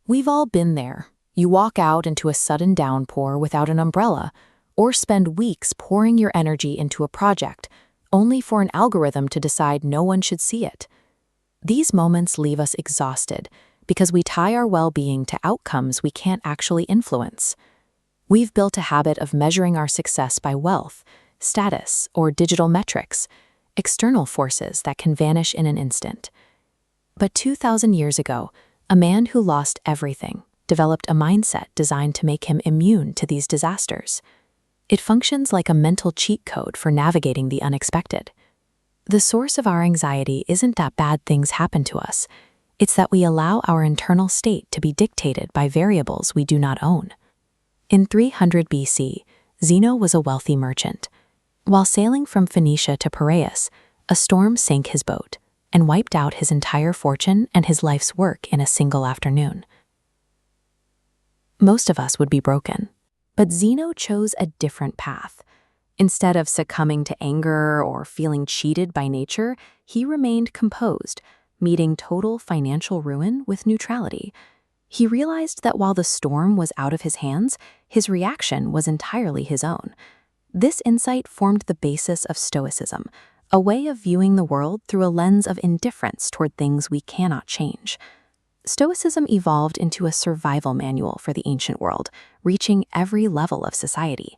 We've all been there. You walk out into a sudden downpour without an umbrella, or spend weeks pouring your energy into a project, only for an algorithm to decide no one should see it. These moments leave us exhausted because we tie our well-being to outcomes we can't actually influence. We've built a habit of measuring our success by wealth, status, or digital metrics, external forces that can vanish in an instant. But 2,000 years ago, a man who lost everything developed a mindset designed to make him immune to these disasters. It functions like a mental cheat code for navigating the unexpected. The source of our anxiety isn't that bad things happen to us. It's that we allow our internal state to be dictated by variables we do not own. In 300 BC, Zeno was a wealthy merchant. While sailing from Phoenicia to Piraeus, a storm sank his boat and wiped out his entire fortune and his life's work in a single afternoon. Most of us would be broken, but Zeno chose a different path. Instead of succumbing to anger or feeling cheated by nature, he remained composed, meeting total financial ruin with neutrality. He realized that while the storm was out of his hands, his reaction was entirely his own. This insight formed the basis of Stoicism, a way of viewing the world through a lens of indifference toward things we cannot change. Stoicism evolved into a survival manual for the ancient world, reaching every level of society.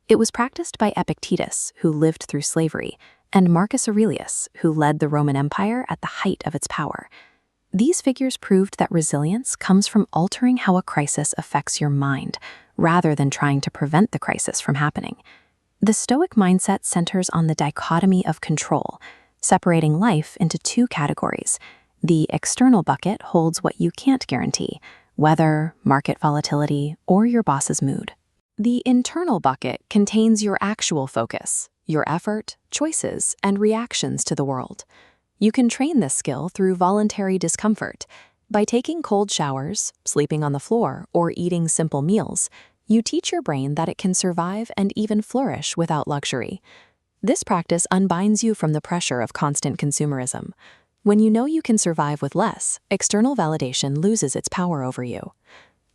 It was practiced by Epictetus, who lived through slavery, and Marcus Aurelius, who led the Roman Empire at the height of its power. These figures proved that resilience comes from altering how a crisis affects your mind, rather than trying to prevent the crisis from happening. The Stoic mindset centers on the dichotomy of control, separating life into two categories. The external bucket holds what you can't guarantee, weather, market volatility, or your boss's mood. The internal bucket contains your actual focus, your effort, choices, and reactions to the world. You can train this skill through voluntary discomfort. By taking cold showers, sleeping on the floor, or eating simple meals, you teach your brain that it can survive and even flourish without luxury. This practice unbinds you from the pressure of constant consumerism. When you know you can survive with less, external validation loses its power over you.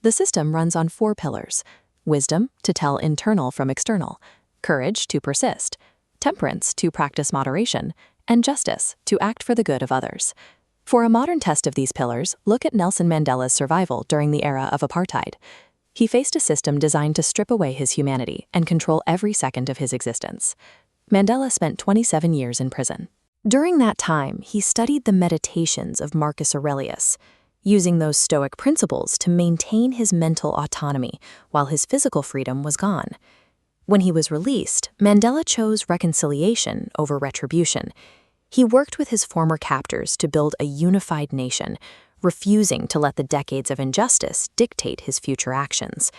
The system runs on 4 pillars: wisdom, to tell internal from external; courage, to persist; temperance, to practice moderation; and justice, to act for the good of others. For a modern test of these pillars, look at Nelson Mandela's survival during the era of apartheid. He faced a system designed to strip away his humanity and control every second of his existence. Mandela spent 27 years in prison. During that time, he studied the meditations of Marcus Aurelius, using those Stoic principles to maintain his mental autonomy while his physical freedom was gone. When he was released, Mandela chose reconciliation over retribution. He worked with his former captors to build a unified nation, refusing to let the decades of injustice dictate his future actions.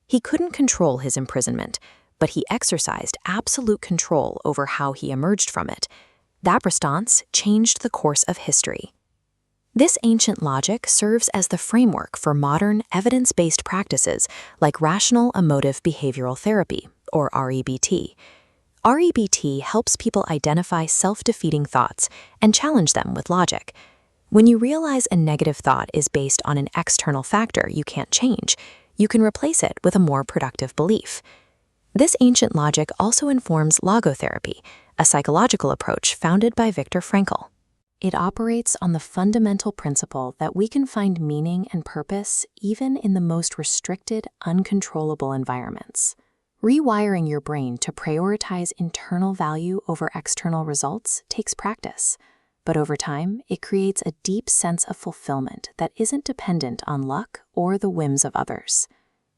He couldn't control his imprisonment, but he exercised absolute control over how he emerged from it. That response changed the course of history. This ancient logic serves as the framework for modern, evidence-based practices like rational emotive behavioral therapy, or REBT. REBT helps people identify self-defeating thoughts and challenge them with logic. When you realize a negative thought is based on an external factor you can't change, you can replace it with a more productive belief. This ancient logic also informs logotherapy, a psychological approach founded by Viktor Frankl. It operates on the fundamental principle that we can find meaning and purpose even in the most restricted, uncontrollable environments. Rewiring your brain to prioritize internal value over external results takes practice, but over time, it creates a deep sense of fulfillment that isn't dependent on luck or the whims of others.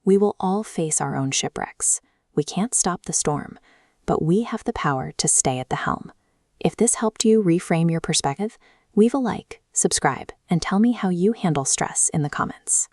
We will all face our own shipwrecks. We can't stop the storm, but we have the power to stay at the helm. If this helped you reframe your perspective, leave a like, subscribe, and tell me how you handle stress in the comments.